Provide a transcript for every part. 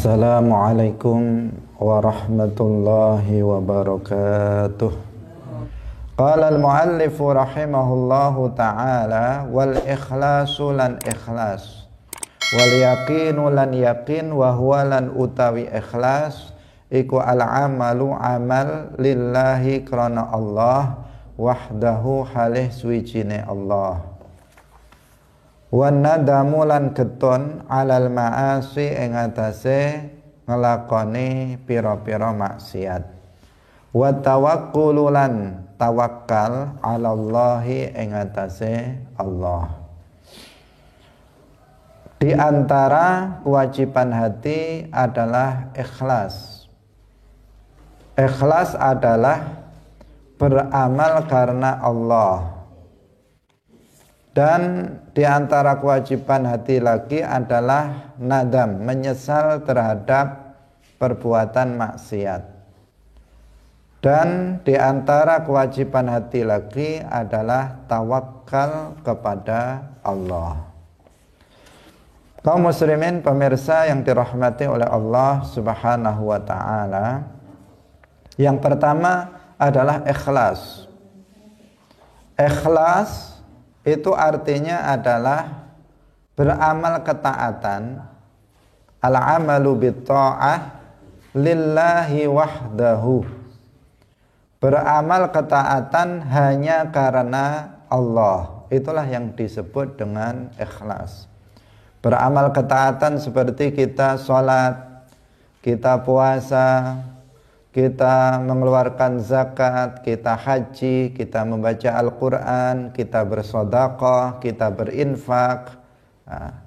Assalamualaikum warahmatullahi wabarakatuh. Qala al-muallifu rahimahullahu ta'ala wal ikhlasu lan ikhlas wal yaqinu lan yaqin wa huwa lan utawi ikhlas iku al-amalu amal lillahi krana Allah wahdahu halih suwijine Allah. Wan nadamu lan getun alal ma'asi ing atase ngelakoni pira-pira maksiat. Wa tawakkulu lan tawakkal alallahi ing atase Allah. Di antara kewajiban hati adalah ikhlas. Ikhlas adalah beramal karena Allah. Dan di antara kewajiban hati lagi adalah nadam, menyesal terhadap perbuatan maksiat. Dan di antara kewajiban hati lagi adalah tawakal kepada Allah. Kaum muslimin pemirsa yang dirahmati oleh Allah Subhanahu wa ta'ala, yang pertama adalah ikhlas. Ikhlas itu artinya adalah beramal ketaatan, al-amalu bitta'ah lillahi wahdahu. Beramal ketaatan hanya karena Allah. Itulah yang disebut dengan ikhlas. Beramal ketaatan seperti kita sholat, kita puasa, kita mengeluarkan zakat, kita haji, kita membaca Al-Quran, kita bersedekah, kita berinfak. Nah,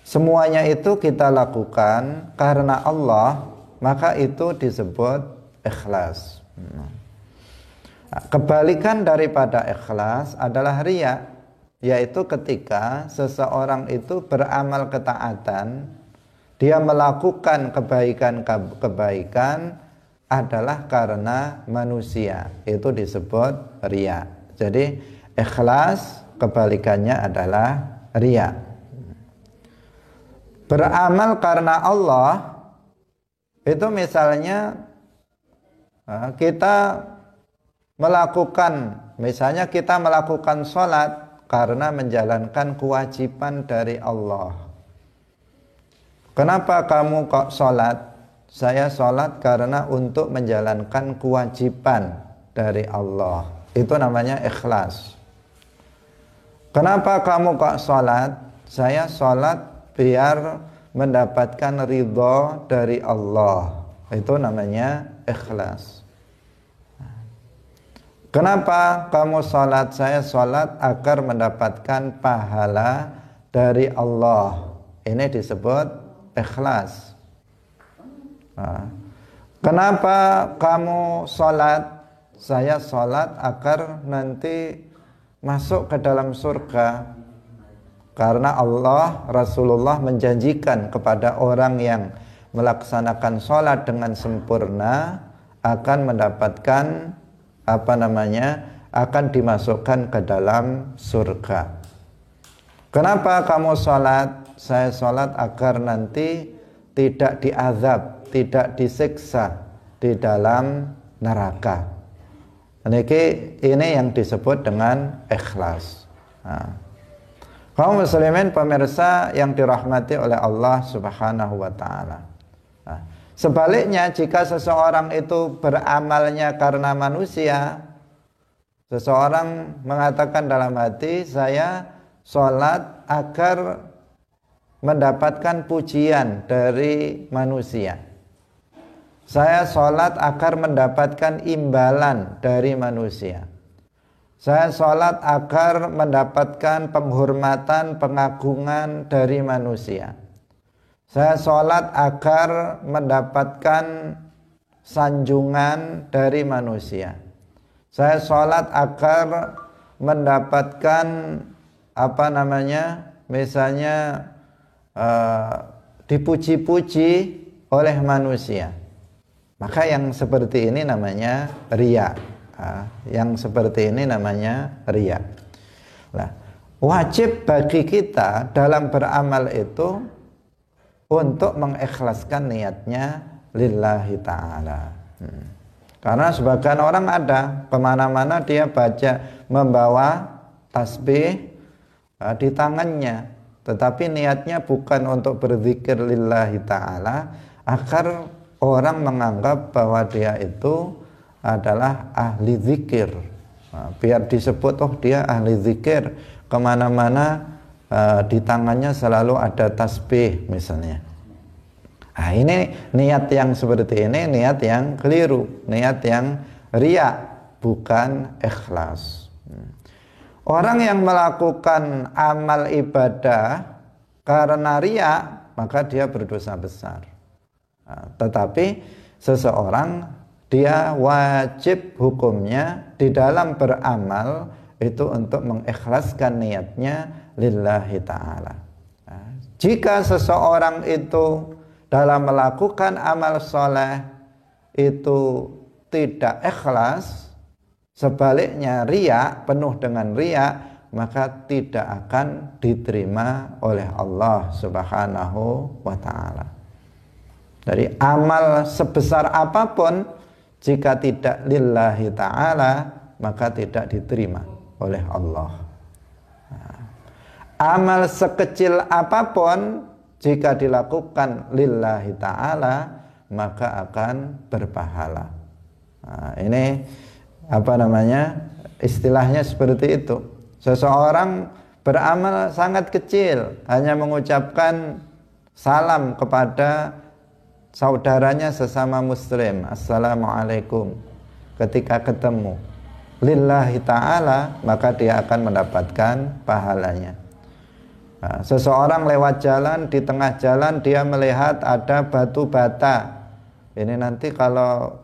semuanya itu kita lakukan karena Allah, maka itu disebut ikhlas. Nah, kebalikan daripada ikhlas adalah riya, yaitu ketika seseorang itu beramal ketaatan, dia melakukan kebaikan adalah karena manusia, itu disebut riya. Jadi ikhlas kebalikannya adalah riya. Beramal karena Allah itu misalnya kita melakukan, misalnya kita melakukan sholat karena menjalankan kewajiban dari Allah. Kenapa kamu kok sholat? Saya sholat karena untuk menjalankan kewajiban dari Allah. Itu namanya ikhlas. Kenapa kamu kok sholat? Saya sholat biar mendapatkan ridho dari Allah. Itu namanya ikhlas. Kenapa kamu sholat? Saya sholat agar mendapatkan pahala dari Allah. Ini disebut ikhlas. Kenapa kamu sholat? Saya sholat agar nanti masuk ke dalam surga. Karena Allah, Rasulullah menjanjikan kepada orang yang melaksanakan sholat dengan sempurna akan mendapatkan akan dimasukkan ke dalam surga. Kenapa kamu sholat? Saya sholat agar nanti tidak diazab, tidak disiksa di dalam neraka. Ini yang disebut dengan ikhlas. Kaum muslimin pemirsa yang dirahmati oleh Allah Subhanahu wa ta'ala. Sebaliknya, jika seseorang itu beramalnya karena manusia, seseorang mengatakan dalam hati, saya sholat agar mendapatkan pujian dari manusia. Saya sholat agar mendapatkan imbalan dari manusia. Saya sholat agar mendapatkan penghormatan, pengagungan dari manusia. Saya sholat agar mendapatkan sanjungan dari manusia. Saya sholat agar mendapatkan misalnya dipuji-puji oleh manusia. Maka yang seperti ini namanya riya. Yang seperti ini namanya riya. Nah, wajib bagi kita dalam beramal itu untuk mengikhlaskan niatnya lillahi ta'ala. Karena sebagian orang ada kemana-mana dia baca membawa tasbih di tangannya, tetapi niatnya bukan untuk berzikir lillahi ta'ala, agar orang menganggap bahwa dia itu adalah ahli zikir. Biar disebut, oh dia ahli zikir, kemana-mana di tangannya selalu ada tasbih misalnya. Nah, ini niat yang seperti ini, niat yang keliru, niat yang riya, bukan ikhlas. Orang yang melakukan amal ibadah karena riya, maka dia berdosa besar. Nah, tetapi seseorang dia wajib hukumnya di dalam beramal itu untuk mengikhlaskan niatnya lillahi ta'ala. Nah, jika seseorang itu dalam melakukan amal soleh itu tidak ikhlas, sebaliknya riya, penuh dengan riya, maka tidak akan diterima oleh Allah Subhanahu wa ta'ala. Dari amal sebesar apapun, jika tidak lillahi ta'ala, maka tidak diterima oleh Allah. Nah, amal sekecil apapun, jika dilakukan lillahi ta'ala, maka akan berpahala. Nah, ini istilahnya seperti itu. Seseorang beramal sangat kecil, hanya mengucapkan salam kepada saudaranya sesama muslim, assalamualaikum, ketika ketemu lillahi ta'ala, maka dia akan mendapatkan pahalanya. Nah, seseorang lewat jalan, di tengah jalan dia melihat ada batu bata. Ini nanti kalau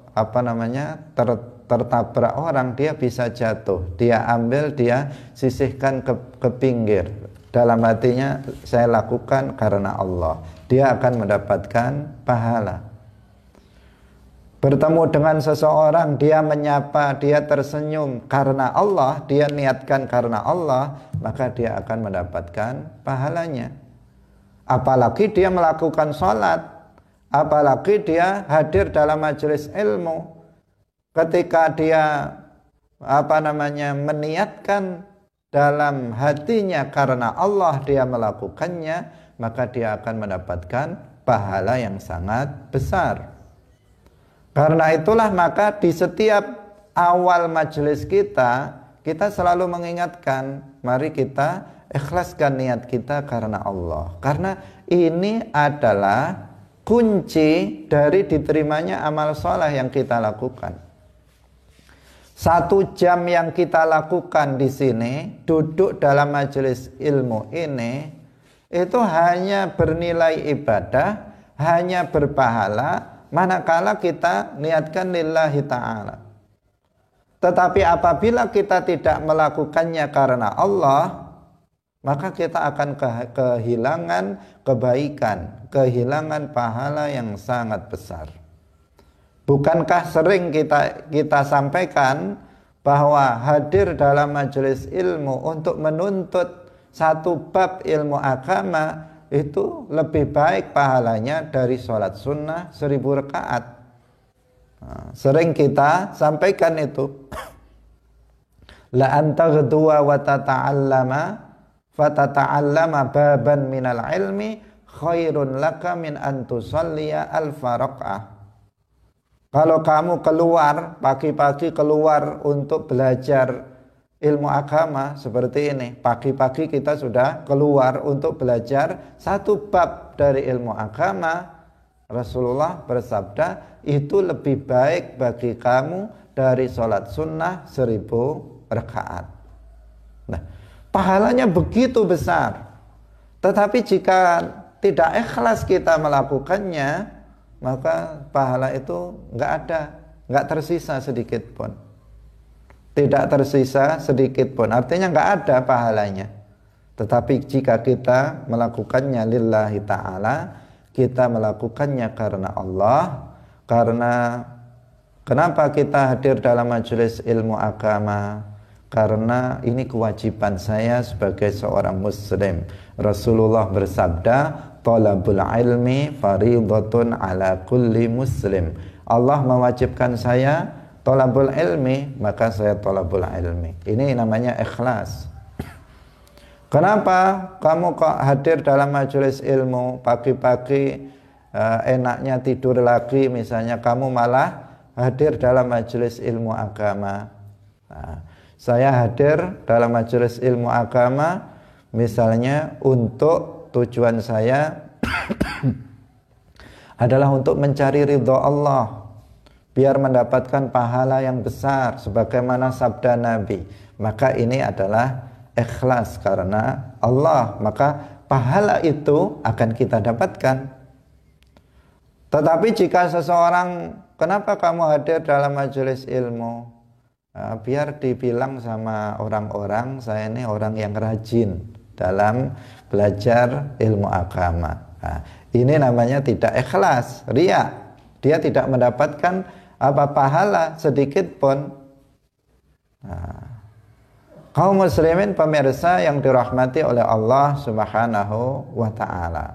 tertabrak orang, dia bisa jatuh. Dia ambil, dia sisihkan ke pinggir. Dalam hatinya, saya lakukan karena Allah. Dia akan mendapatkan pahala. Bertemu dengan seseorang, dia menyapa, dia tersenyum karena Allah, dia niatkan karena Allah, maka dia akan mendapatkan pahalanya. Apalagi dia melakukan sholat, apalagi dia hadir dalam majelis ilmu. Ketika dia meniatkan dalam hatinya karena Allah, dia melakukannya, maka dia akan mendapatkan pahala yang sangat besar. Karena itulah maka di setiap awal majelis kita selalu mengingatkan, mari kita ikhlaskan niat kita karena Allah. Karena ini adalah kunci dari diterimanya amal soleh yang kita lakukan. 1 jam yang kita lakukan di sini, duduk dalam majelis ilmu ini, itu hanya bernilai ibadah, hanya berpahala, manakala kita niatkan lillahi ta'ala. Tetapi apabila kita tidak melakukannya karena Allah, maka kita akan kehilangan kebaikan, kehilangan pahala yang sangat besar. Bukankah sering kita sampaikan bahwa hadir dalam majelis ilmu untuk menuntut satu bab ilmu agama itu lebih baik pahalanya dari sholat sunnah 1000 rakaat. Nah, sering kita sampaikan itu. La anta ghduwa wa tata'allama fatata'allama baban minal ilmi khairun laka min an tusalliya alfa raq'ah. Kalau kamu keluar pagi-pagi, keluar untuk belajar ilmu agama seperti ini, pagi-pagi kita sudah keluar untuk belajar satu bab dari ilmu agama, Rasulullah bersabda, itu lebih baik bagi kamu dari sholat sunnah 1000 rakaat. Nah, pahalanya begitu besar. Tetapi jika tidak ikhlas kita melakukannya, maka pahala itu nggak tersisa sedikit pun. Tidak tersisa sedikit pun, artinya nggak ada pahalanya. Tetapi jika kita melakukannya lillahi ta'ala, kita melakukannya karena Allah. Karena kenapa kita hadir dalam majelis ilmu agama? Karena ini kewajiban saya sebagai seorang muslim. Rasulullah bersabda, Talabul ilmi faridatun ala kulli muslim. Allah mewajibkan saya talabul ilmi, maka saya talabul ilmi. Ini namanya ikhlas. Kenapa kamu kok hadir dalam majelis ilmu pagi-pagi enaknya tidur lagi, misalnya kamu malah hadir dalam majelis ilmu agama? Nah, saya hadir dalam majelis ilmu agama misalnya untuk tujuan saya adalah untuk mencari ridha Allah, biar mendapatkan pahala yang besar sebagaimana sabda Nabi. Maka ini adalah ikhlas karena Allah, maka pahala itu akan kita dapatkan. Tetapi jika seseorang, kenapa kamu hadir dalam majelis ilmu? Biar dibilang sama orang-orang saya ini orang yang rajin dalam belajar ilmu agama. Ini namanya tidak ikhlas, riya. Dia tidak mendapatkan apa pahala sedikit pun. Kaum muslimin pemirsa yang dirahmati oleh Allah Subhanahu wa ta'ala.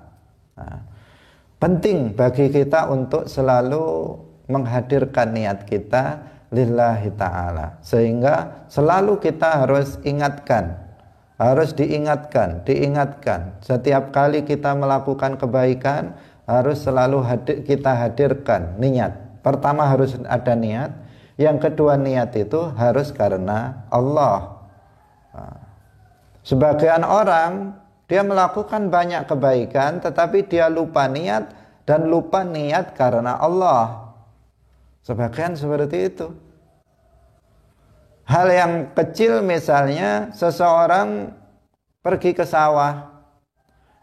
Penting bagi kita untuk selalu menghadirkan niat kita lillahi ta'ala, sehingga selalu kita harus ingatkan, harus diingatkan setiap kali kita melakukan kebaikan harus selalu kita hadirkan niat. Pertama harus ada niat, yang kedua niat itu harus karena Allah. Sebagian orang dia melakukan banyak kebaikan tetapi dia lupa niat dan lupa niat karena Allah. Sebagian seperti itu. Hal yang kecil misalnya seseorang pergi ke sawah,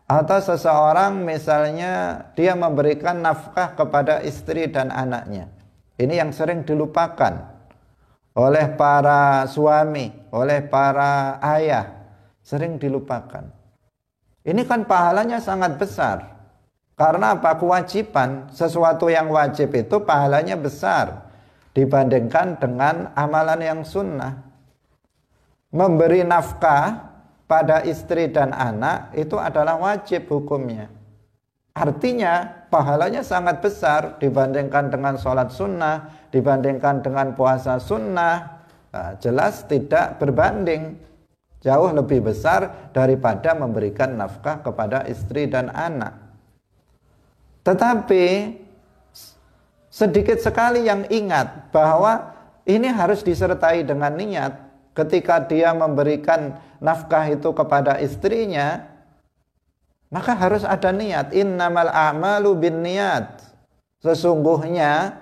atau seseorang misalnya dia memberikan nafkah kepada istri dan anaknya. Ini yang sering dilupakan oleh para suami, oleh para ayah, sering dilupakan. Ini kan pahalanya sangat besar. Karena apa? Kewajiban, sesuatu yang wajib itu pahalanya besar dibandingkan dengan amalan yang sunnah. Memberi nafkah pada istri dan anak itu adalah wajib hukumnya. Artinya pahalanya sangat besar dibandingkan dengan sholat sunnah, dibandingkan dengan puasa sunnah. Jelas tidak berbanding. Jauh lebih besar daripada memberikan nafkah kepada istri dan anak. Tetapi sedikit sekali yang ingat bahwa ini harus disertai dengan niat. Ketika dia memberikan nafkah itu kepada istrinya, maka harus ada niat. Innamal a'malu binniyat. Sesungguhnya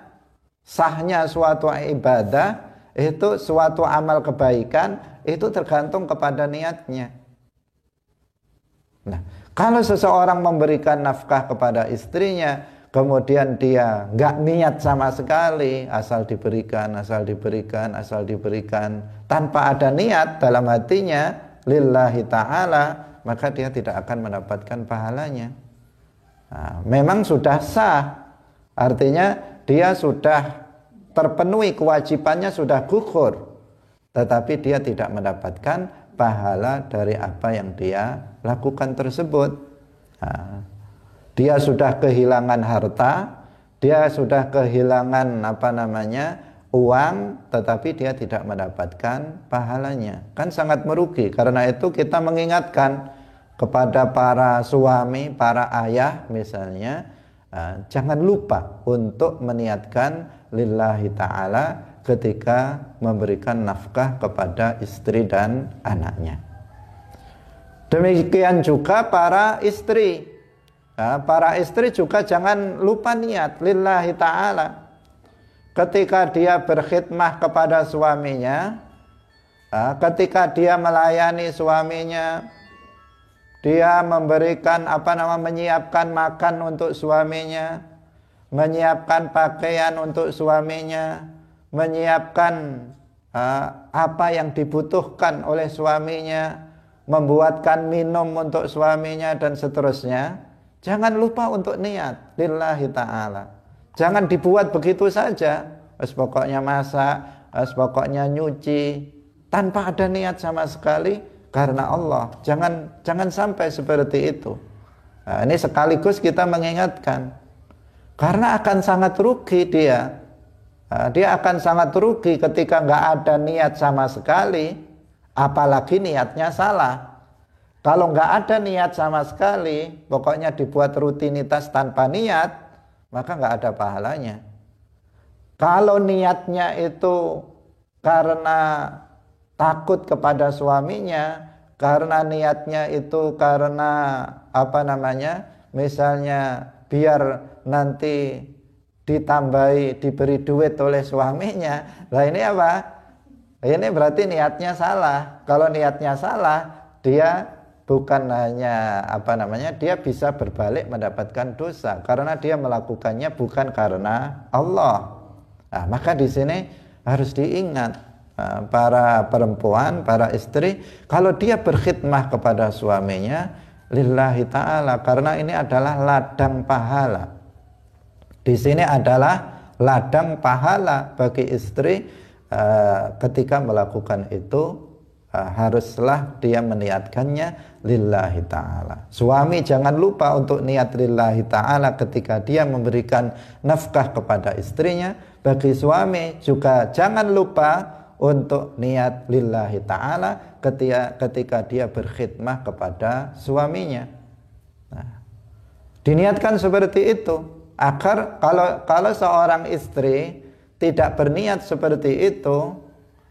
sahnya suatu ibadah itu, suatu amal kebaikan itu tergantung kepada niatnya. Nah, kalau seseorang memberikan nafkah kepada istrinya, kemudian dia nggak niat sama sekali, asal diberikan, tanpa ada niat dalam hatinya lillahi ta'ala, maka dia tidak akan mendapatkan pahalanya. Nah, memang sudah sah, artinya dia sudah terpenuhi kewajibannya, sudah gugur, tetapi dia tidak mendapatkan pahala dari apa yang dia lakukan tersebut. Nah, dia sudah kehilangan harta, dia sudah kehilangan uang, tetapi dia tidak mendapatkan pahalanya. Kan sangat merugi. Karena itu kita mengingatkan kepada para suami, para ayah misalnya, jangan lupa untuk meniatkan lillahi ta'ala ketika memberikan nafkah kepada istri dan anaknya. Demikian juga para istri. Para istri juga jangan lupa niat lillahi ta'ala. Ketika dia berkhidmah kepada suaminya, ketika dia melayani suaminya, dia memberikan menyiapkan makan untuk suaminya, menyiapkan pakaian untuk suaminya, menyiapkan apa yang dibutuhkan oleh suaminya, membuatkan minum untuk suaminya dan seterusnya. Jangan lupa untuk niat lillahi ta'ala. Jangan dibuat begitu saja, pokoknya masak, pokoknya nyuci, tanpa ada niat sama sekali karena Allah. Jangan sampai seperti itu. Nah, ini sekaligus kita mengingatkan, karena akan sangat rugi dia. Nah, dia akan sangat rugi ketika nggak ada niat sama sekali, apalagi niatnya salah. Kalau nggak ada niat sama sekali, pokoknya dibuat rutinitas tanpa niat, maka nggak ada pahalanya. Kalau niatnya itu karena takut kepada suaminya, karena niatnya itu karena misalnya biar nanti ditambahi, diberi duit oleh suaminya. Nah ini apa? Ini berarti niatnya salah. Kalau niatnya salah, dia bukan hanya dia bisa berbalik mendapatkan dosa karena dia melakukannya bukan karena Allah. Nah, maka di sini harus diingat para perempuan, para istri, kalau dia berkhidmah kepada suaminya lillahi ta'ala, karena ini adalah ladang pahala. Di sini adalah ladang pahala bagi istri ketika melakukan itu, haruslah dia meniatkannya lillahi ta'ala. Suami jangan lupa untuk niat lillahi ta'ala ketika dia memberikan nafkah kepada istrinya. Bagi suami juga jangan lupa untuk niat lillahi ta'ala ketika dia berkhidmah kepada suaminya. Nah, diniatkan seperti itu agar kalau seorang istri tidak berniat seperti itu,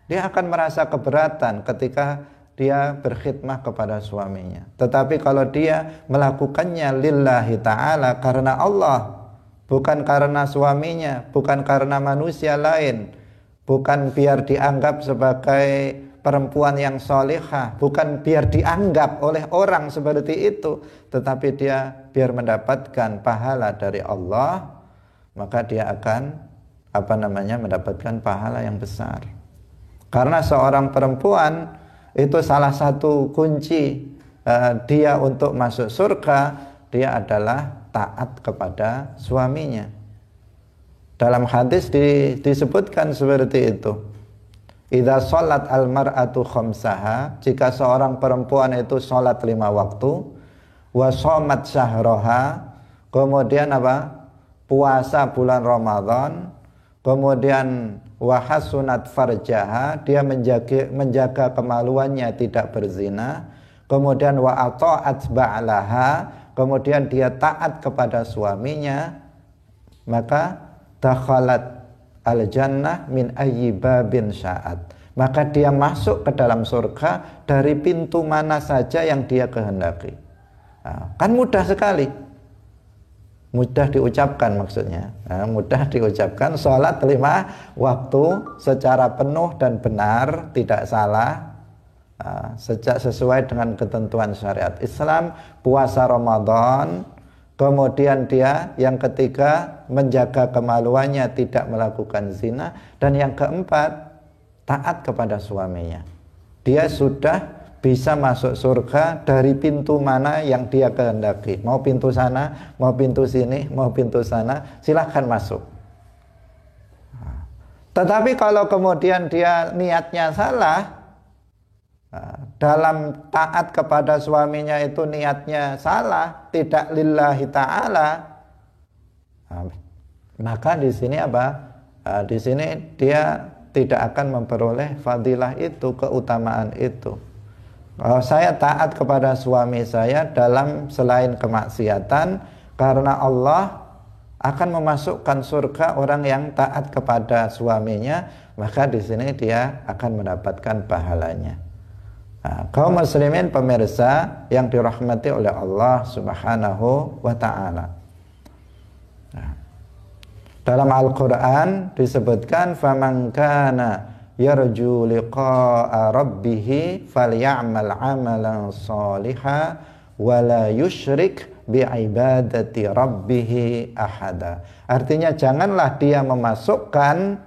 dia akan merasa keberatan ketika dia berkhidmah kepada suaminya. Tetapi kalau dia melakukannya lillahi ta'ala karena Allah, bukan karena suaminya, bukan karena manusia lain, bukan biar dianggap sebagai perempuan yang solihah, bukan biar dianggap oleh orang seperti itu, tetapi dia biar mendapatkan pahala dari Allah, maka dia akan mendapatkan pahala yang besar. Karena seorang perempuan itu salah satu kunci dia untuk masuk surga, dia adalah taat kepada suaminya. Dalam hadis disebutkan seperti itu. Idza shalat al-mar'atu khamsaha, jika seorang perempuan itu salat 5 waktu, wa shamat syahraha, kemudian puasa bulan Ramadan, kemudian wa hasunat farjaha, dia menjaga kemaluannya, tidak berzina, kemudian wa ata'at ba'laha, kemudian dia taat kepada suaminya, maka dakhalat al-jannah min ayyi babin sya'at, maka dia masuk ke dalam surga dari pintu mana saja yang dia kehendaki. Nah, kan mudah sekali, mudah diucapkan maksudnya. Nah, mudah diucapkan, sholat 5 waktu secara penuh dan benar, tidak salah, sesuai dengan ketentuan syariat Islam. Puasa Ramadan, kemudian dia yang ketiga menjaga kemaluannya, tidak melakukan zina, dan yang keempat taat kepada suaminya. Dia sudah bisa masuk surga dari pintu mana yang dia kehendaki. Mau pintu sana, mau pintu sini, mau pintu sana, silahkan masuk. Tetapi kalau kemudian dia niatnya salah, dalam taat kepada suaminya itu niatnya salah, tidak lillahi ta'ala, maka di sini di sini dia tidak akan memperoleh fadilah itu, keutamaan itu. Kalau saya taat kepada suami saya dalam selain kemaksiatan, karena Allah akan memasukkan surga orang yang taat kepada suaminya, maka di sini dia akan mendapatkan pahalanya. Nah, kaum muslimin pemirsa yang dirahmati oleh Allah Subhanahu wa ta'ala. Nah, dalam Al-Quran disebutkan faman kana yarju liqa'a rabbih falyamal 'amalan shalihan wa la yusyrik bi'ibadati rabbih ahada. Artinya janganlah dia memasukkan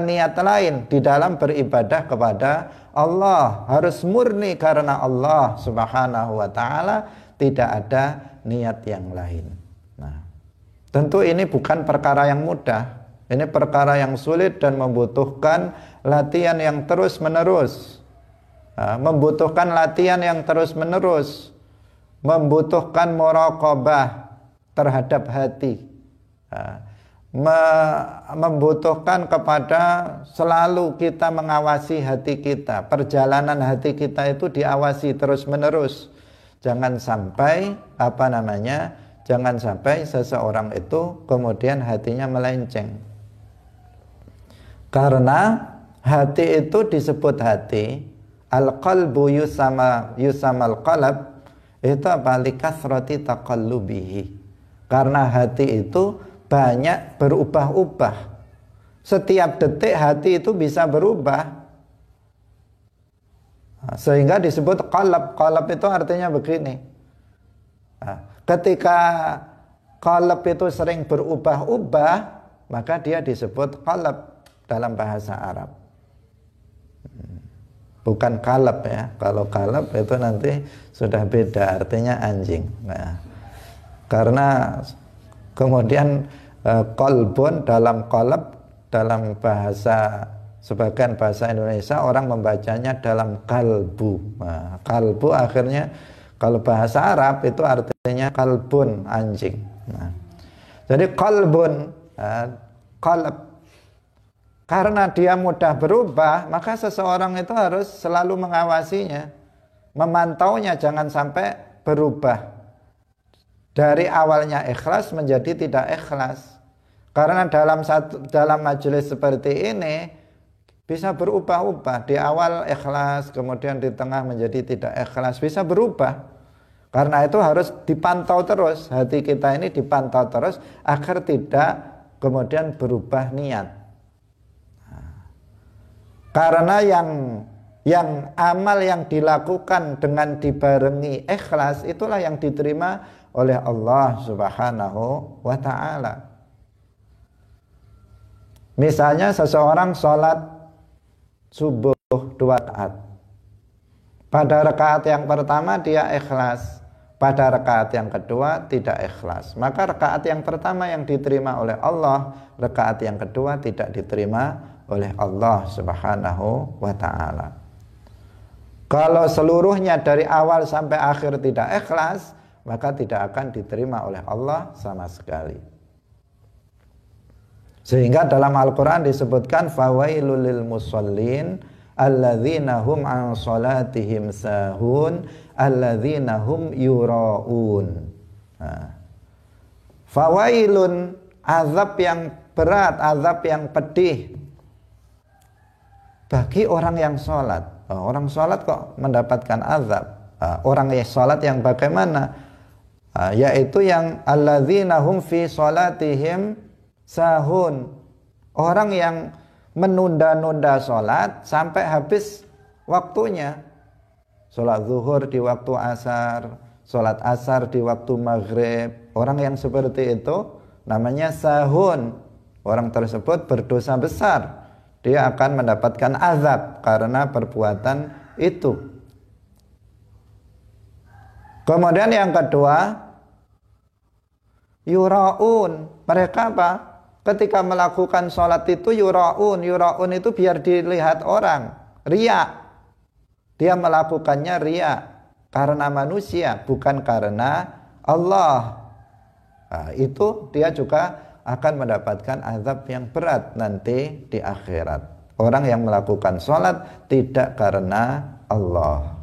niat lain di dalam beribadah kepada Allah. Harus murni karena Allah Subhanahu wa ta'ala, tidak ada niat yang lain. Nah, tentu ini bukan perkara yang mudah. Ini perkara yang sulit dan membutuhkan latihan yang terus menerus. Membutuhkan latihan yang terus menerus. membutuhkan muraqabah terhadap hati, membutuhkan kepada selalu kita mengawasi hati kita. Perjalanan hati kita itu diawasi terus menerus. Jangan sampai jangan sampai seseorang itu kemudian hatinya melenceng. Karena hati itu disebut hati, al-qalbu yusamal qalb, itu apa? Likathrati taqallubihi. Karena hati itu banyak berubah-ubah. Setiap detik hati itu bisa berubah. Sehingga disebut qalb. Qalb itu artinya begini. Ketika qalb itu sering berubah-ubah, maka dia disebut qalb dalam bahasa Arab. Bukan kalab ya. Kalau kalab itu nanti sudah beda, artinya anjing. Nah, karena kemudian kolbun dalam kolab, dalam bahasa sebagian bahasa Indonesia orang membacanya dalam kalbu. Nah, kalbu akhirnya kalau bahasa Arab itu artinya kalbun, anjing. Nah, jadi kolbun, kolab. Karena dia mudah berubah, maka seseorang itu harus selalu mengawasinya, memantaunya jangan sampai berubah dari awalnya ikhlas menjadi tidak ikhlas. Karena dalam majelis seperti ini bisa berubah-ubah. Di awal ikhlas, kemudian di tengah menjadi tidak ikhlas, bisa berubah. Karena itu harus dipantau terus, hati kita ini dipantau terus agar tidak kemudian berubah niat. Karena yang amal yang dilakukan dengan dibarengi ikhlas, itulah yang diterima oleh Allah Subhanahu wa ta'ala. Misalnya seseorang sholat subuh 2 rakaat. Pada rakaat yang pertama dia ikhlas, pada rakaat yang kedua tidak ikhlas. Maka rakaat yang pertama yang diterima oleh Allah, rakaat yang kedua tidak diterima oleh Allah Subhanahu wa ta'ala. Kalau seluruhnya dari awal sampai akhir tidak ikhlas, maka tidak akan diterima oleh Allah sama sekali. Sehingga dalam Al-Quran disebutkan fawailul lil musallin alladzina hum an salatihim sahun alladzina hum yura'un. Fawailun, azab yang berat, azab yang pedih bagi orang yang sholat. Orang sholat kok mendapatkan azab? Orang yang sholat yang bagaimana? Yaitu yang alladzina hum fi sholatihim sahun. Orang yang menunda-nunda sholat sampai habis waktunya. Sholat zuhur di waktu asar, sholat asar di waktu maghrib. Orang yang seperti itu namanya sahun. Orang tersebut berdosa besar. Dia akan mendapatkan azab karena perbuatan itu. Kemudian yang kedua, yura'un. Mereka apa? Ketika melakukan sholat itu yura'un. Yura'un itu biar dilihat orang. Riya. Dia melakukannya riya karena manusia, bukan karena Allah. Nah, itu dia juga akan mendapatkan azab yang berat nanti di akhirat. Orang yang melakukan sholat tidak karena Allah.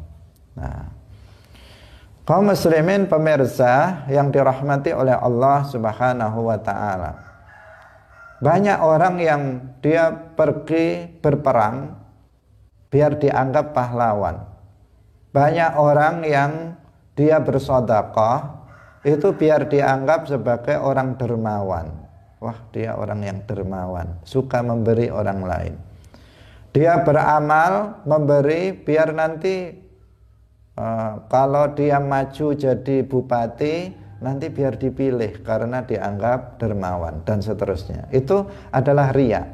Nah, kaum muslimin pemirsa yang dirahmati oleh Allah Subhanahu wa ta'ala, banyak orang yang dia pergi berperang biar dianggap pahlawan. Banyak orang yang dia bersedekah itu biar dianggap sebagai orang dermawan. Wah, dia orang yang dermawan, suka memberi orang lain. Dia beramal memberi biar nanti kalau dia maju jadi bupati nanti biar dipilih karena dianggap dermawan dan seterusnya. Itu adalah riya,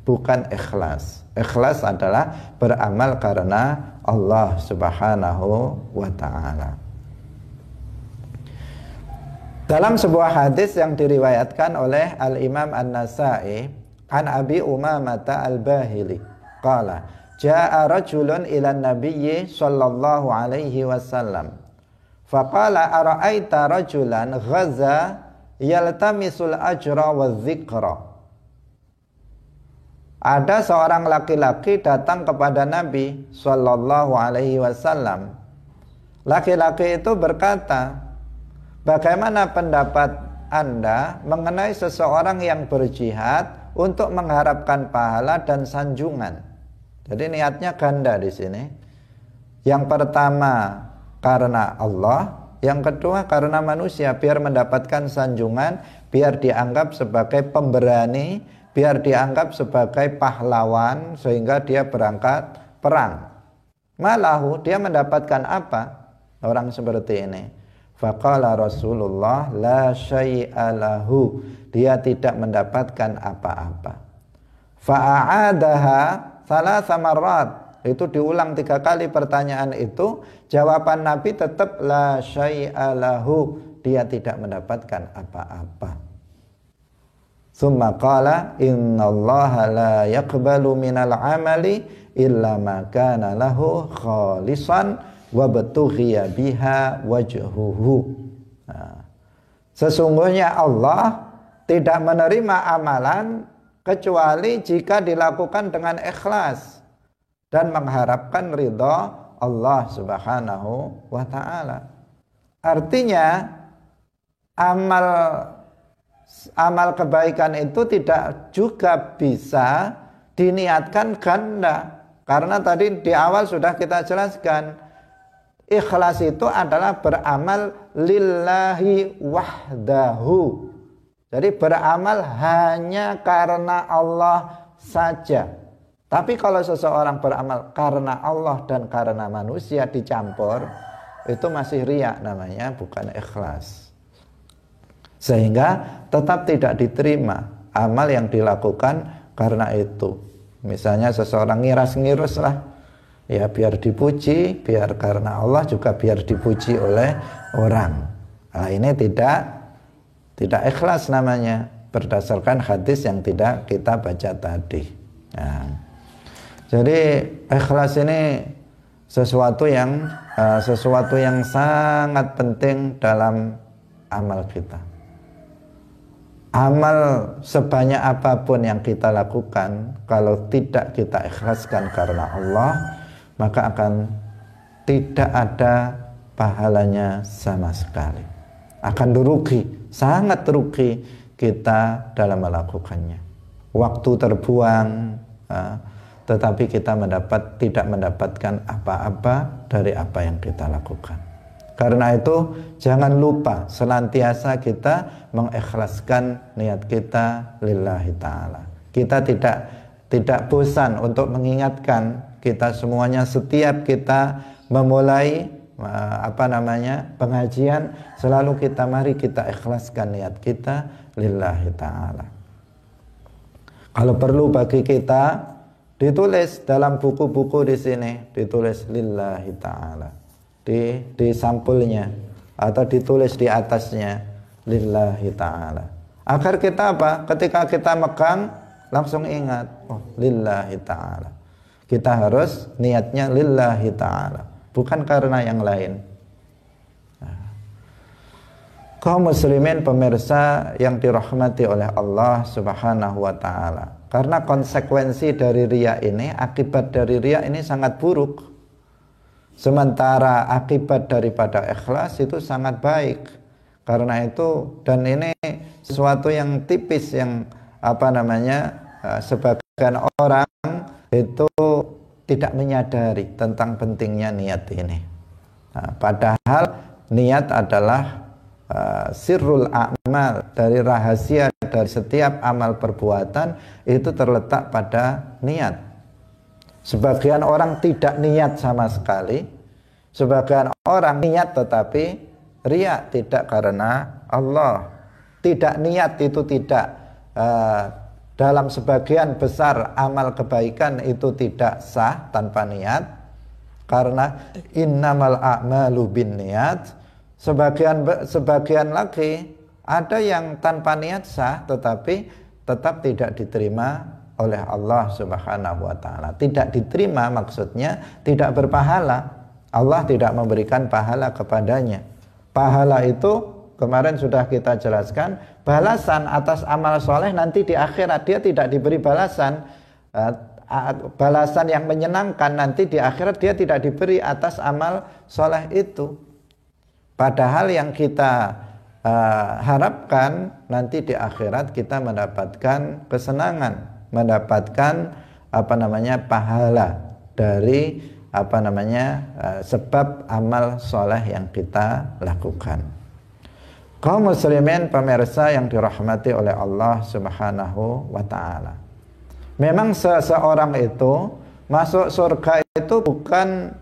bukan ikhlas. Ikhlas adalah beramal karena Allah Subhanahu wa ta'ala. Dalam sebuah hadis yang diriwayatkan oleh Al-Imam An-Nasa'i an Abi Umamata Al-Bahili qala jaa rajulun ila nabiyyi sallallahu alaihi wasallam Faqala ara'aita rajulan ghaza yaltamisul ajra wa dzikra. Ada seorang laki-laki datang kepada Nabi sallallahu alaihi wasallam. Laki-laki itu berkata, "Bagaimana pendapat Anda mengenai seseorang yang berjihad untuk mengharapkan pahala dan sanjungan?" Jadi niatnya ganda di sini. Yang pertama karena Allah, yang kedua karena manusia, biar mendapatkan sanjungan, biar dianggap sebagai pemberani, biar dianggap sebagai pahlawan sehingga dia berangkat perang. Malahu, dia mendapatkan apa? Orang seperti ini. Faqala Rasulullah la syai'a lahu, dia tidak mendapatkan apa-apa. Fa'adaha thalatha marrat, itu diulang 3 kali pertanyaan itu. Jawaban Nabi tetap la syai'a lahu, dia tidak mendapatkan apa-apa. Tsumma qala innallaha la yaqbalu minal amali illa ma kana lahu khalisan wa batughiya biha wajhuhu. Sesungguhnya Allah tidak menerima amalan kecuali jika dilakukan dengan ikhlas dan mengharapkan ridha Allah Subhanahu wa ta'ala. Artinya amal kebaikan itu tidak juga bisa diniatkan ganda, karena tadi di awal sudah kita jelaskan, ikhlas itu adalah beramal lillahi wahdahu. Jadi beramal hanya karena Allah saja. Tapi kalau seseorang beramal karena Allah dan karena manusia dicampur, itu masih riya namanya, bukan ikhlas. Sehingga tetap tidak diterima amal yang dilakukan karena itu. Misalnya seseorang ngiras-ngirus lah, ya biar dipuji, biar karena Allah juga biar dipuji oleh orang. Nah, ini tidak ikhlas namanya, berdasarkan hadis yang tidak kita baca tadi. Nah, jadi ikhlas ini sesuatu yang sangat penting dalam amal kita. Amal sebanyak apapun yang kita lakukan, kalau tidak kita ikhlaskan karena Allah, maka akan tidak ada pahalanya sama sekali. Akan rugi, sangat rugi kita dalam melakukannya. Waktu terbuang, tetapi kita tidak mendapatkan apa-apa dari apa yang kita lakukan. Karena itu jangan lupa senantiasa kita mengikhlaskan niat kita lillahi ta'ala. Kita tidak bosan untuk mengingatkan kita semuanya setiap kita memulai pengajian, selalu mari kita ikhlaskan niat kita lillahi ta'ala. Kalau perlu bagi kita ditulis dalam buku-buku di sini, ditulis lillahi ta'ala di sampulnya, atau ditulis di atasnya lillahi ta'ala, agar kita ketika kita megang langsung ingat, oh lillahi ta'ala, kita harus niatnya lillahi ta'ala, bukan karena yang lain. Kaum muslimin pemirsa yang dirahmati oleh Allah Subhanahu wa ta'ala, karena konsekuensi dari riya ini, akibat dari riya ini sangat buruk. Sementara akibat daripada ikhlas itu sangat baik. Karena itu, dan ini sesuatu yang tipis yang sebagian orang itu tidak menyadari tentang pentingnya niat ini. Nah, padahal niat adalah sirrul a'mal, dari rahasia dari setiap amal perbuatan itu terletak pada niat. Sebagian orang tidak niat sama sekali, sebagian orang niat tetapi riya, tidak karena Allah. Tidak niat itu tidak dalam sebagian besar amal kebaikan itu tidak sah tanpa niat, karena innamal a'malu binniyat. Sebagian lagi ada yang tanpa niat sah tetapi tetap tidak diterima oleh Allah Subhanahu wa ta'ala. Tidak diterima maksudnya tidak berpahala. Allah tidak memberikan pahala kepadanya. Pahala itu kemarin sudah kita jelaskan, balasan atas amal soleh nanti di akhirat. Dia tidak diberi balasan balasan yang menyenangkan, nanti di akhirat dia tidak diberi atas amal soleh itu. Padahal yang kita harapkan nanti di akhirat kita mendapatkan kesenangan, mendapatkan pahala dari sebab amal soleh yang kita lakukan. Kaum muslimin pemirsa yang dirahmati oleh Allah Subhanahu wa ta'ala, memang seseorang itu masuk surga itu bukan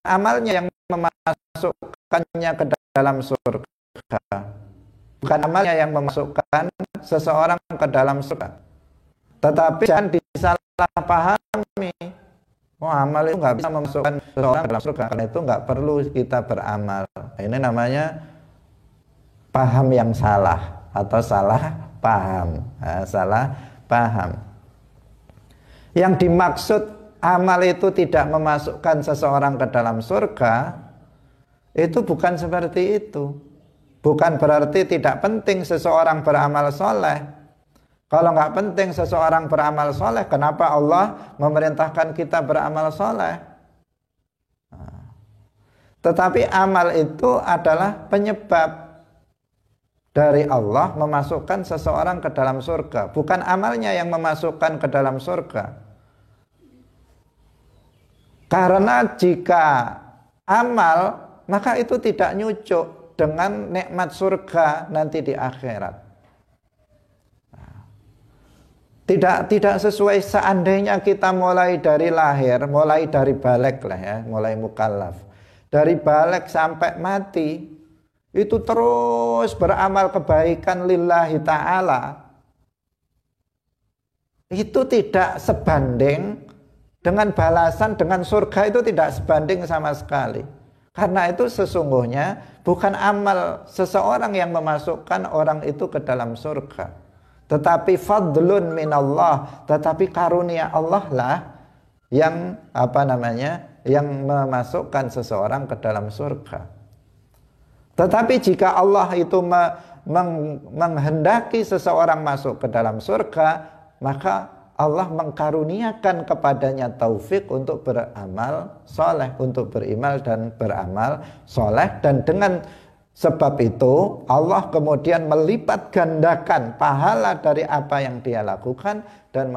amalnya yang memasukkannya ke dalam surga, bukan amalnya yang memasukkan seseorang ke dalam surga, tetapi jangan disalahpahami. Amal itu nggak bisa memasukkan seseorang ke dalam surga, karena itu nggak perlu kita beramal. Ini namanya paham yang salah atau salah paham. Salah paham. Yang dimaksud amal itu tidak memasukkan seseorang ke dalam surga, itu bukan seperti itu. Bukan berarti tidak penting seseorang beramal soleh. Kalau nggak penting seseorang beramal soleh, kenapa Allah memerintahkan kita beramal soleh? Tetapi amal itu adalah penyebab dari Allah memasukkan seseorang ke dalam surga, bukan amalnya yang memasukkan ke dalam surga. Karena jika amal, maka itu tidak nyucuk dengan nikmat surga nanti di akhirat. Tidak sesuai. Seandainya kita mulai dari lahir, mulai dari balik lah ya, mulai mukallaf, dari balik sampai mati, itu terus beramal kebaikan lillahi ta'ala, itu tidak sebanding dengan balasan, dengan surga itu tidak sebanding sama sekali. Karena itu sesungguhnya bukan amal seseorang yang memasukkan orang itu ke dalam surga, tetapi fadlun minallah, tetapi karunia Allah lah yang yang memasukkan seseorang ke dalam surga. Tetapi jika Allah itu menghendaki seseorang masuk ke dalam surga, maka Allah mengkaruniakan kepadanya taufik untuk beramal soleh, untuk beriman dan beramal soleh. Dan dengan sebab itu Allah kemudian melipat gandakan pahala dari apa yang dia lakukan, dan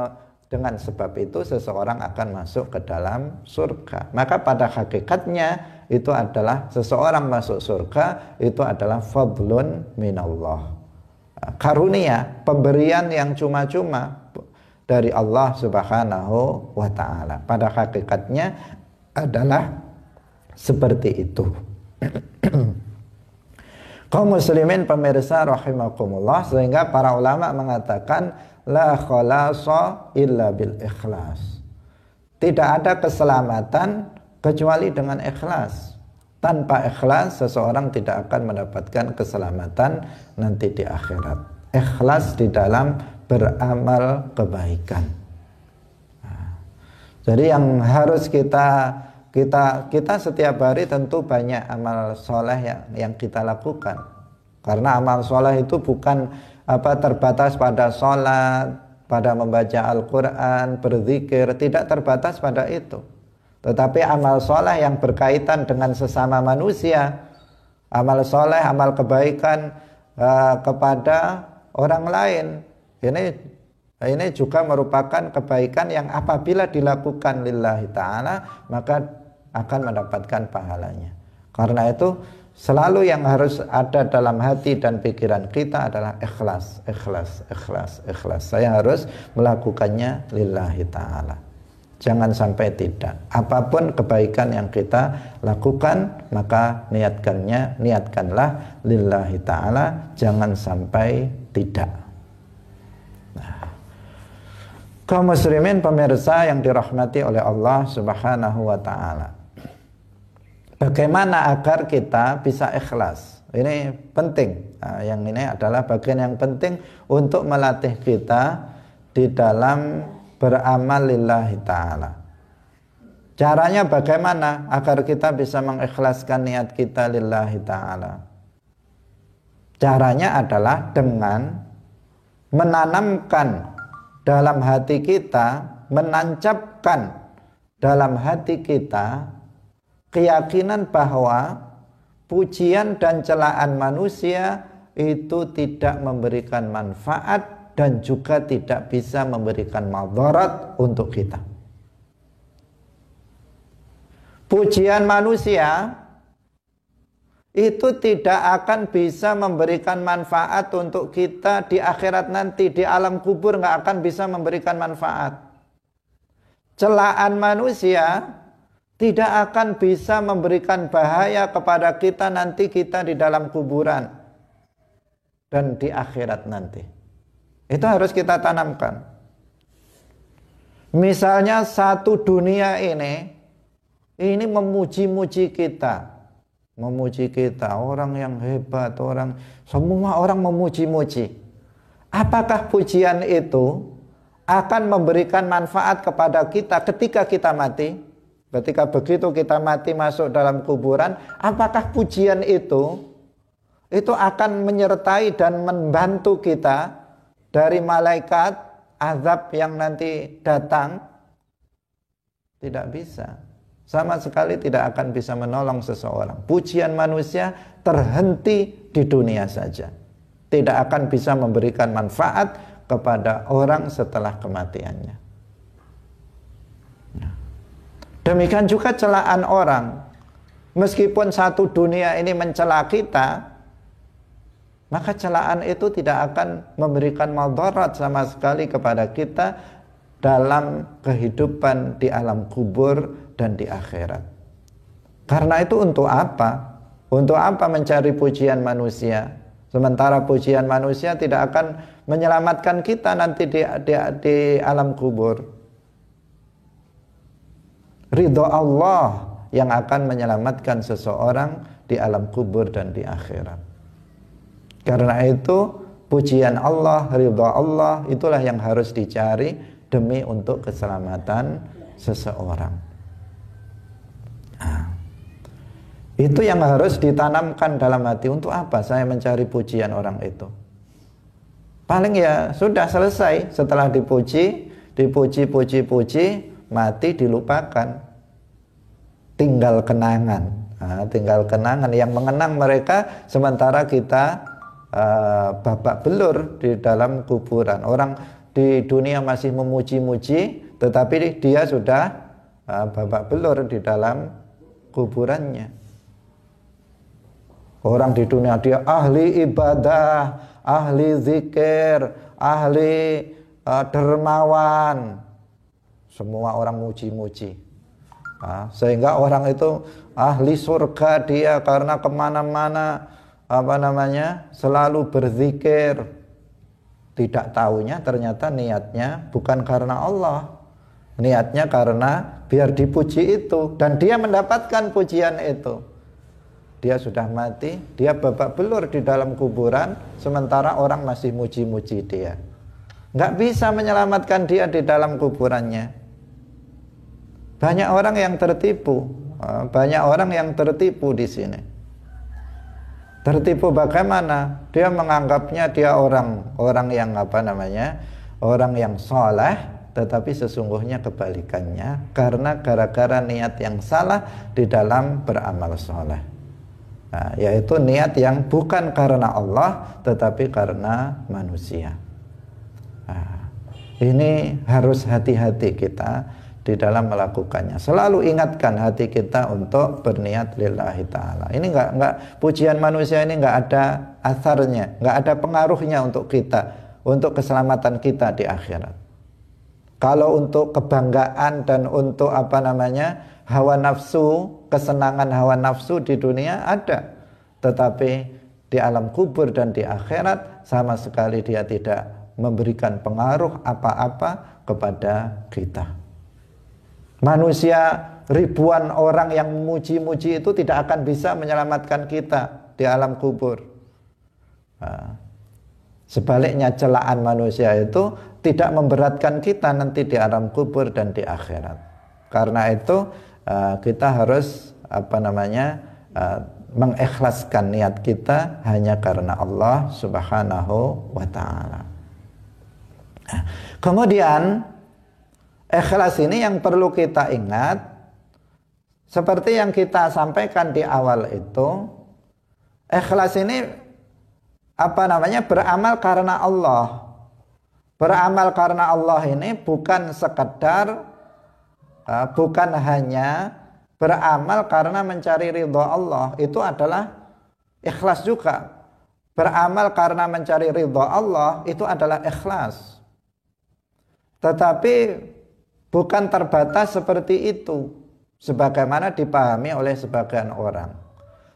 dengan sebab itu seseorang akan masuk ke dalam surga. Maka pada hakikatnya itu adalah seseorang masuk surga itu adalah fadlun minallah, karunia, pemberian yang cuma-cuma dari Allah Subhanahu wa ta'ala. Pada hakikatnya adalah seperti itu. Kaum muslimin pemirsa rahimakumullah, sehingga para ulama mengatakan la khalasa illa bil ikhlas. Tidak ada keselamatan kecuali dengan ikhlas. Tanpa ikhlas seseorang tidak akan mendapatkan keselamatan nanti di akhirat. Ikhlas di dalam beramal kebaikan. Jadi yang harus kita setiap hari tentu banyak amal soleh yang kita lakukan. Karena amal soleh itu bukan terbatas pada sholat, pada membaca Al-Quran, berzikir, tidak terbatas pada itu. Tetapi amal soleh yang berkaitan dengan sesama manusia, amal soleh, amal kebaikan kepada orang lain, ini juga merupakan kebaikan yang apabila dilakukan lillahi ta'ala maka akan mendapatkan pahalanya. Karena itu selalu yang harus ada dalam hati dan pikiran kita adalah ikhlas, ikhlas, ikhlas, ikhlas. Saya harus melakukannya lillahi ta'ala. Jangan sampai tidak. Apapun kebaikan yang kita lakukan, maka niatkanlah lillahi ta'ala, jangan sampai tidak. Kaum muslimin pemirsa yang dirahmati oleh Allah Subhanahu wa ta'ala, bagaimana agar kita bisa ikhlas? Ini penting. Yang ini adalah bagian yang penting untuk melatih kita di dalam beramal lillahi ta'ala. Caranya bagaimana agar kita bisa mengikhlaskan niat kita lillahi ta'ala? Caranya adalah dengan menanamkan dalam hati kita, menancapkan dalam hati kita keyakinan bahwa pujian dan celaan manusia itu tidak memberikan manfaat dan juga tidak bisa memberikan madarat untuk kita. Pujian manusia itu tidak akan bisa memberikan manfaat untuk kita di akhirat nanti. Di alam kubur nggak akan bisa memberikan manfaat. Celaan manusia tidak akan bisa memberikan bahaya kepada kita nanti kita di dalam kuburan dan di akhirat nanti. Itu harus kita tanamkan. Misalnya satu dunia ini memuji-muji kita. Memuji kita, orang yang hebat, semua orang memuji-muji. Apakah pujian itu akan memberikan manfaat kepada kita ketika kita mati? Ketika begitu kita mati masuk dalam kuburan, apakah pujian itu akan menyertai dan membantu kita dari malaikat azab yang nanti datang? Tidak bisa. Sama sekali tidak akan bisa menolong seseorang. Pujian manusia terhenti di dunia saja. Tidak akan bisa memberikan manfaat kepada orang setelah kematiannya. Demikian juga celaan orang. Meskipun satu dunia ini mencela kita, maka celaan itu tidak akan memberikan madarat sama sekali kepada kita dalam kehidupan di alam kubur dan di akhirat. Karena itu untuk apa? Untuk apa mencari pujian manusia? Sementara pujian manusia tidak akan menyelamatkan kita nanti di alam kubur. Ridho Allah yang akan menyelamatkan seseorang di alam kubur dan di akhirat. Karena itu pujian Allah, ridho Allah itulah yang harus dicari demi untuk keselamatan seseorang. Itu yang harus ditanamkan dalam hati. Untuk apa saya mencari pujian orang itu? Paling ya sudah selesai. Setelah dipuji, mati dilupakan. Tinggal kenangan. Tinggal kenangan yang mengenang mereka sementara kita babak belur di dalam kuburan. Orang di dunia masih memuji-muji, tetapi dia sudah babak belur di dalam kuburannya. Orang di dunia dia ahli ibadah, ahli zikir, ahli dermawan. Semua orang muji-muji. Sehingga orang itu ahli surga dia karena kemana-mana selalu berzikir. Tidak tahunya ternyata niatnya bukan karena Allah. Niatnya karena biar dipuji itu. Dan dia mendapatkan pujian itu. Dia sudah mati, dia babak belur di dalam kuburan, sementara orang masih muji-muji dia. Nggak bisa menyelamatkan dia di dalam kuburannya. Banyak orang yang tertipu, di sini. Tertipu bagaimana? Dia menganggapnya dia orang yang orang yang soleh, tetapi sesungguhnya kebalikannya, karena gara-gara niat yang salah di dalam beramal soleh. Yaitu niat yang bukan karena Allah tetapi karena manusia. Ini harus hati-hati kita di dalam melakukannya. Selalu ingatkan hati kita untuk berniat lillahi ta'ala. Ini enggak pujian manusia ini enggak ada asarnya, enggak ada pengaruhnya untuk kita, untuk keselamatan kita di akhirat. Kalau untuk kebanggaan dan untuk hawa nafsu, kesenangan hawa nafsu di dunia ada, tetapi di alam kubur dan di akhirat sama sekali dia tidak memberikan pengaruh apa-apa kepada kita. Manusia, ribuan orang yang memuji-muji itu tidak akan bisa menyelamatkan kita di alam kubur. Sebaliknya celaan manusia itu tidak memberatkan kita nanti di alam kubur dan di akhirat. Karena itu kita harus mengikhlaskan niat kita hanya karena Allah Subhanahu wa taala. Kemudian ikhlas ini yang perlu kita ingat, seperti yang kita sampaikan di awal itu, ikhlas ini beramal karena Allah. Beramal karena Allah ini bukan sekedar bukan hanya beramal karena mencari ridha Allah, itu adalah ikhlas juga. Beramal karena mencari ridha Allah itu adalah ikhlas. Tetapi bukan terbatas seperti itu sebagaimana dipahami oleh sebagian orang.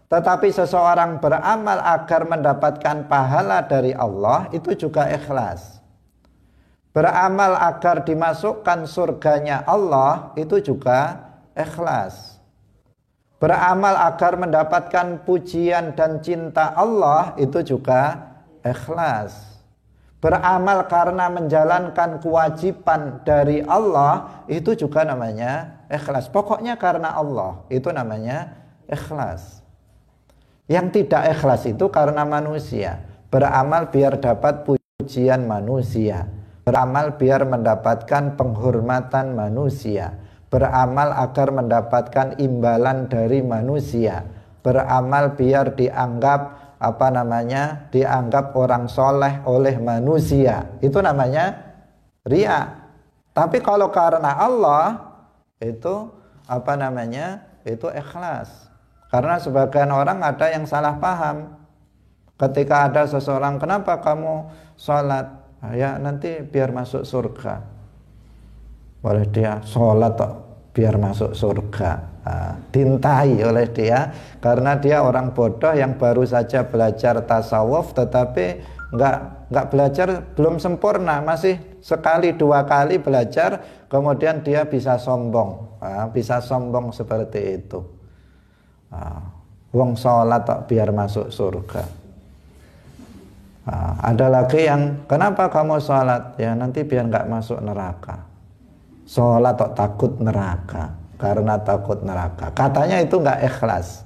Tetapi seseorang beramal agar mendapatkan pahala dari Allah itu juga ikhlas. Beramal agar dimasukkan surganya Allah itu juga ikhlas. Beramal agar mendapatkan pujian dan cinta Allah itu juga ikhlas. Beramal karena menjalankan kewajiban dari Allah itu juga namanya ikhlas. Pokoknya karena Allah itu namanya ikhlas. Yang tidak ikhlas itu karena manusia. Beramal biar dapat pujian manusia. Beramal biar mendapatkan penghormatan manusia. Beramal agar mendapatkan imbalan dari manusia. Beramal biar dianggap dianggap orang soleh oleh manusia. Itu namanya riya. Tapi kalau karena Allah itu itu ikhlas. Karena sebagian orang ada yang salah paham. Ketika ada seseorang, kenapa kamu sholat? Ya nanti biar masuk surga. Boleh dia sholat biar masuk surga. Dintai oleh dia karena dia orang bodoh yang baru saja belajar tasawuf, tetapi nggak belajar, belum sempurna, masih sekali dua kali belajar, kemudian dia bisa sombong, seperti itu. Wong sholat biar masuk surga. Ada lagi yang, kenapa kamu sholat? Ya nanti biar nggak masuk neraka. Sholat takut neraka, karena takut neraka. Katanya itu nggak ikhlas.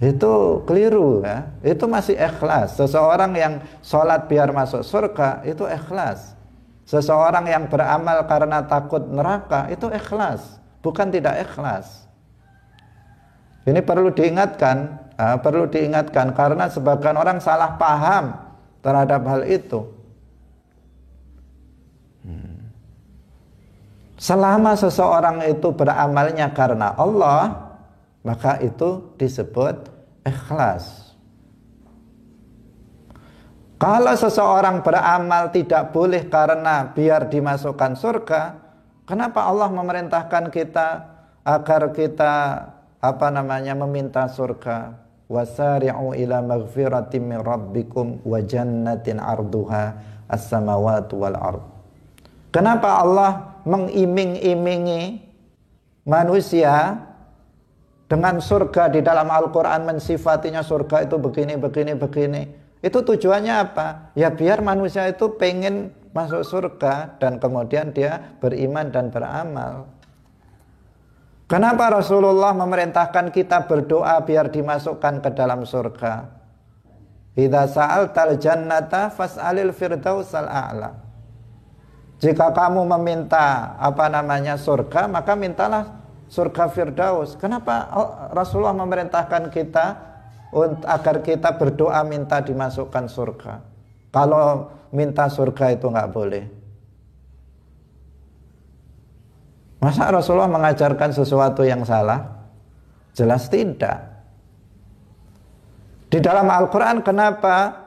Itu keliru ya. Itu masih ikhlas. Seseorang yang sholat biar masuk surga itu ikhlas. Seseorang yang beramal karena takut neraka itu ikhlas, bukan tidak ikhlas. Ini perlu diingatkan karena sebagian orang salah paham terhadap hal itu. Selama seseorang itu beramalnya karena Allah, maka itu disebut ikhlas. Kalau seseorang beramal tidak boleh karena biar dimasukkan surga, kenapa Allah memerintahkan kita agar kita meminta surga? Wasari'u ila maghfiratin min rabbikum wa jannatin 'arduha as-samawati wal ardh. Kenapa Allah mengiming-imingi manusia dengan surga di dalam Al-Quran, mensifatinya surga itu begini. Itu tujuannya apa? Ya biar manusia itu pengen masuk surga dan kemudian dia beriman dan beramal. Kenapa Rasulullah memerintahkan kita berdoa biar dimasukkan ke dalam surga? Idza sa'altal jannata fas'alil firdausal a'la. Jika kamu meminta surga, maka mintalah surga Firdaus. Kenapa Rasulullah memerintahkan kita agar kita berdoa minta dimasukkan surga? Kalau minta surga itu nggak boleh. Masa Rasulullah mengajarkan sesuatu yang salah? Jelas tidak. Di dalam Al-Quran kenapa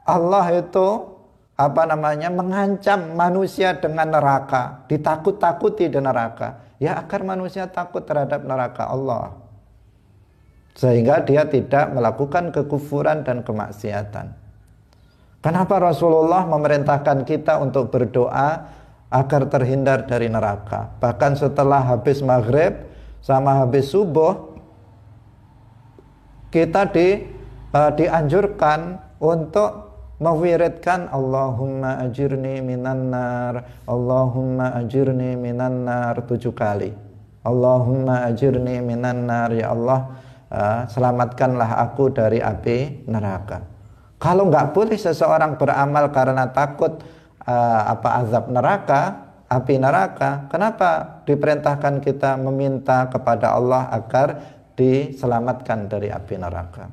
Allah itu mengancam manusia dengan neraka, ditakut-takuti di neraka? Ya agar manusia takut terhadap neraka Allah, sehingga dia tidak melakukan kekufuran dan kemaksiatan. Kenapa Rasulullah memerintahkan kita untuk berdoa agar terhindar dari neraka? Bahkan setelah habis maghrib sama habis subuh, kita dianjurkan untuk mewiridkan Allahumma ajirni minan nar, Allahumma ajirni minan nar 7 kali. Allahumma ajirni minan nar, ya Allah, selamatkanlah aku dari api neraka. Kalau nggak boleh seseorang beramal karena takut azab neraka, api neraka, kenapa diperintahkan kita meminta kepada Allah agar diselamatkan dari api neraka?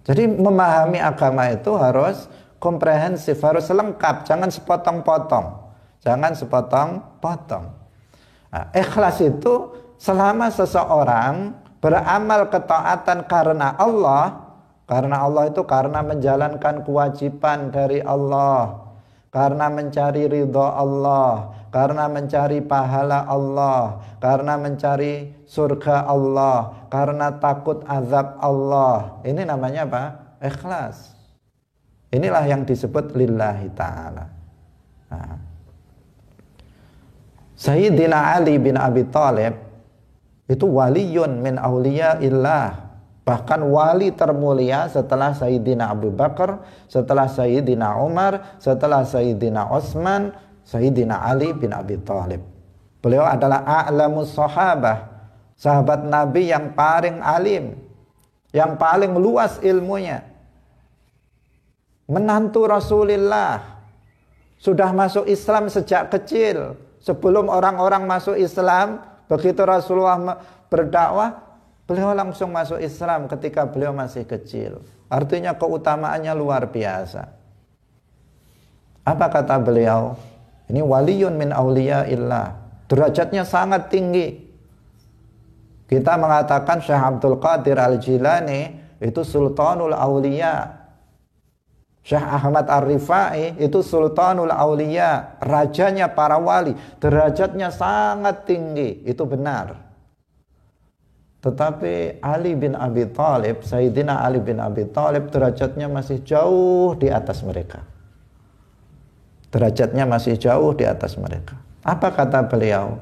Jadi memahami agama itu harus komprehensif, harus lengkap, jangan sepotong-potong. Jangan sepotong-potong. Ikhlas itu selama seseorang beramal ketaatan karena Allah itu karena menjalankan kewajiban dari Allah, karena mencari ridha Allah, karena mencari pahala Allah, karena mencari surga Allah, karena takut azab Allah. Ini namanya apa? Ikhlas. Inilah yang disebut lillahi ta'ala. Sayyidina Ali bin Abi Thalib itu waliyun min awliyaillah, bahkan wali termulia setelah Sayyidina Abu Bakar, setelah Sayyidina Umar, setelah Sayyidina Utsman, Sayyidina Ali bin Abi Thalib. Beliau adalah a'lamus sahabah, sahabat Nabi yang paling alim, yang paling luas ilmunya, menantu Rasulullah, sudah masuk Islam sejak kecil. Sebelum orang-orang masuk Islam, begitu Rasulullah berdakwah, beliau langsung masuk Islam ketika beliau masih kecil. Artinya keutamaannya luar biasa. Apa kata beliau? Ini waliyun min awliyaillah, derajatnya sangat tinggi. Kita mengatakan Syekh Abdul Qadir Al-Jilani itu sultanul awliya, Syekh Ahmad Ar-Rifai itu sultanul awliya, rajanya para wali, derajatnya sangat tinggi, itu benar. Tetapi Ali bin Abi Thalib, Sayyidina Ali bin Abi Thalib, derajatnya masih jauh di atas mereka. Derajatnya masih jauh di atas mereka. Apa kata beliau?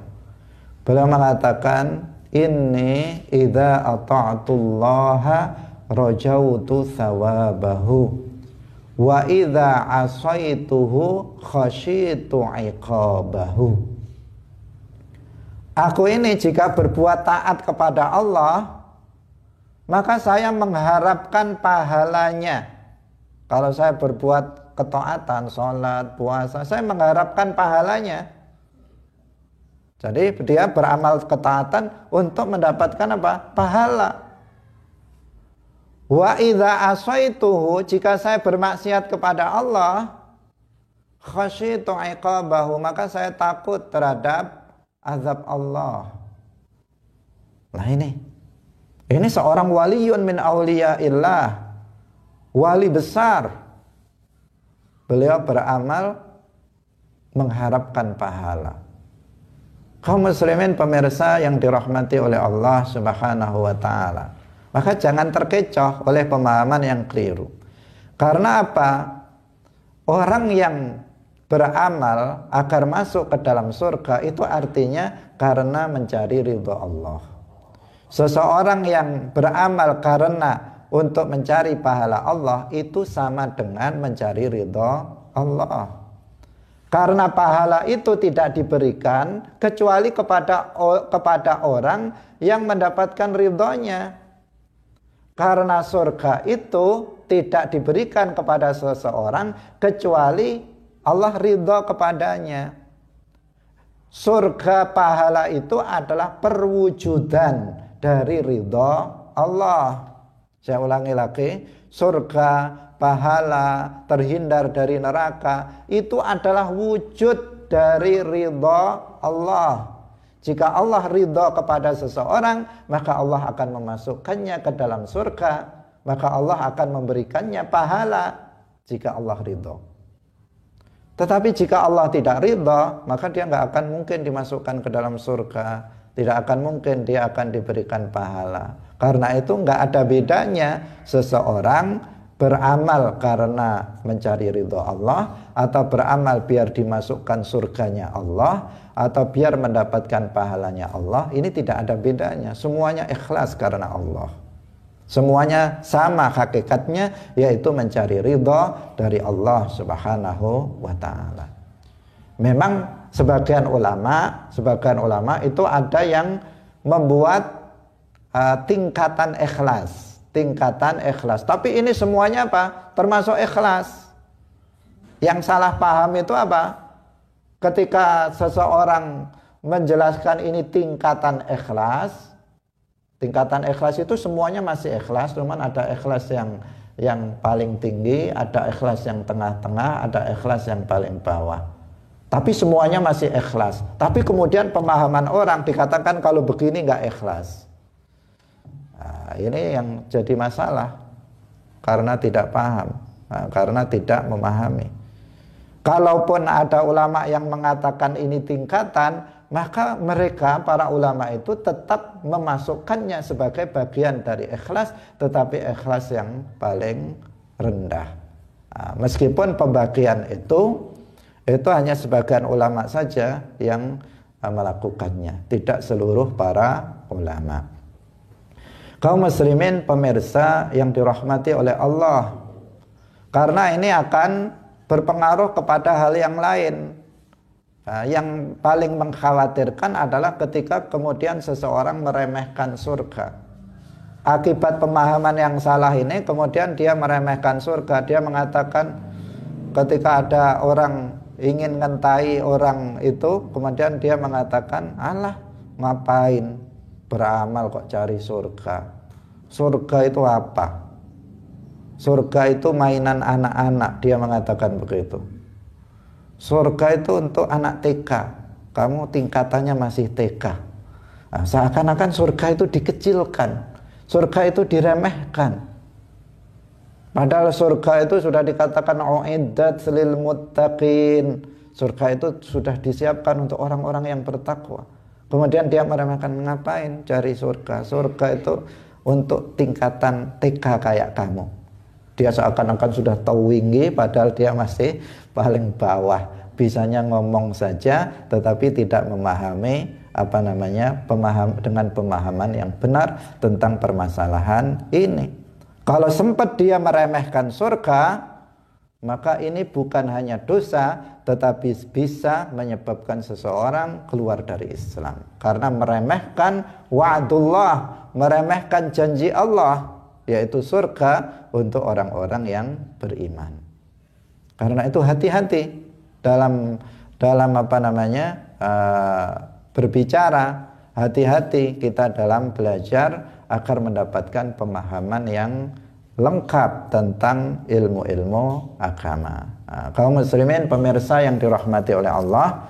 Beliau mengatakan, inni idza ata'tullaha rajautu thawabahu wa idza asaituhu khasyitu iqabahu. Aku ini jika berbuat taat kepada Allah, maka saya mengharapkan pahalanya. Kalau saya berbuat ketaatan, sholat, puasa, saya mengharapkan pahalanya. Jadi dia beramal ketaatan untuk mendapatkan apa? Pahala. Wa idza asaituhu, jika saya bermaksiat kepada Allah, khasyitu iqabahu, maka saya takut terhadap azab Allah. Nah ini seorang waliyun min awliyaillah, wali besar. Beliau beramal mengharapkan pahala. Kaum muslimin pemirsa yang dirahmati oleh Allah Subhanahu wa ta'ala, maka jangan terkecoh oleh pemahaman yang keliru. Karena apa? Orang yang beramal agar masuk ke dalam surga itu artinya karena mencari ridha Allah. Seseorang yang beramal karena untuk mencari pahala Allah itu sama dengan mencari ridha Allah. Karena pahala itu tidak diberikan kecuali kepada orang yang mendapatkan ridhonya. Karena surga itu tidak diberikan kepada seseorang kecuali Allah ridho kepadanya. Surga pahala itu adalah perwujudan dari ridho Allah. Saya ulangi lagi, surga, pahala, terhindar dari neraka, itu adalah wujud dari ridho Allah. Jika Allah ridho kepada seseorang, maka Allah akan memasukkannya ke dalam surga, maka Allah akan memberikannya pahala jika Allah ridho. Tetapi jika Allah tidak ridho, maka dia nggak akan mungkin dimasukkan ke dalam surga, tidak akan mungkin dia akan diberikan pahala. Karena itu nggak ada bedanya seseorang beramal karena mencari ridho Allah, atau beramal biar dimasukkan surganya Allah, atau biar mendapatkan pahalanya Allah. Ini tidak ada bedanya, semuanya ikhlas karena Allah. Semuanya sama hakikatnya, yaitu mencari ridho dari Allah Subhanahu wa ta'ala. Memang sebagian ulama itu ada yang membuat tingkatan ikhlas. Tapi ini semuanya apa? Termasuk ikhlas. Yang salah paham itu apa? Ketika seseorang menjelaskan ini tingkatan ikhlas itu semuanya masih ikhlas, cuman ada ikhlas yang paling tinggi, ada ikhlas yang tengah-tengah, ada ikhlas yang paling bawah. Tapi semuanya masih ikhlas. Tapi kemudian pemahaman orang dikatakan kalau begini nggak ikhlas. Nah, ini yang jadi masalah karena tidak paham, karena tidak memahami. Kalaupun ada ulama yang mengatakan ini tingkatan, maka mereka, para ulama itu tetap memasukkannya sebagai bagian dari ikhlas, tetapi ikhlas yang paling rendah. Nah, meskipun pembagian itu hanya sebagian ulama saja yang melakukannya, tidak seluruh para ulama. Kaum muslimin pemirsa yang dirahmati oleh Allah, karena ini akan berpengaruh kepada hal yang lain. Yang paling mengkhawatirkan adalah ketika kemudian seseorang meremehkan surga. Akibat pemahaman yang salah ini kemudian dia meremehkan surga. Dia mengatakan ketika ada orang ingin ngentai orang itu, kemudian dia mengatakan, alah ngapain beramal kok cari surga. Surga itu apa? Surga itu mainan anak-anak, dia mengatakan begitu. Surga itu untuk anak TK, kamu tingkatannya masih TK. Nah, seakan-akan surga itu dikecilkan, surga itu diremehkan. Padahal surga itu sudah dikatakan uiddat lil muttaqin. Surga itu sudah disiapkan untuk orang-orang yang bertakwa. Kemudian dia meremehkan, ngapain cari surga? Surga itu untuk tingkatan TK kayak kamu. Dia seakan-akan sudah tahu tinggi, padahal dia masih paling bawah. Bisanya ngomong saja, tetapi tidak memahami dengan pemahaman yang benar tentang permasalahan ini. Kalau sempat dia meremehkan surga, maka ini bukan hanya dosa, tetapi bisa menyebabkan seseorang keluar dari Islam. Karena meremehkan wa'dullah, meremehkan janji Allah, yaitu surga untuk orang-orang yang beriman. Karena itu hati-hati dalam berbicara, hati-hati kita dalam belajar agar mendapatkan pemahaman yang lengkap tentang ilmu-ilmu agama. Kaum muslimin pemirsa yang dirahmati oleh Allah,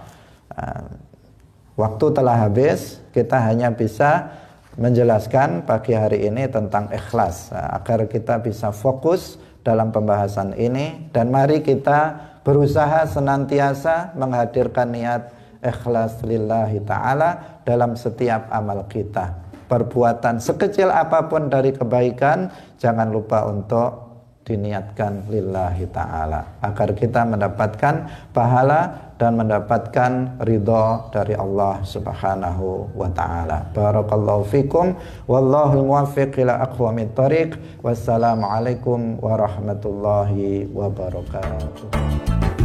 waktu telah habis, kita hanya bisa menjelaskan pagi hari ini tentang ikhlas, agar kita bisa fokus dalam pembahasan ini, dan mari kita berusaha senantiasa menghadirkan niat ikhlas lillahi ta'ala dalam setiap amal kita. Perbuatan sekecil apapun dari kebaikan, jangan lupa untuk diniatkan lillahi ta'ala, agar kita mendapatkan pahala dan mendapatkan ridha dari Allah subhanahu wa ta'ala. Barakallahu fikum, wallahul muwaffiq ila aqwamit thariq. Wassalamualaikum warahmatullahi wabarakatuh.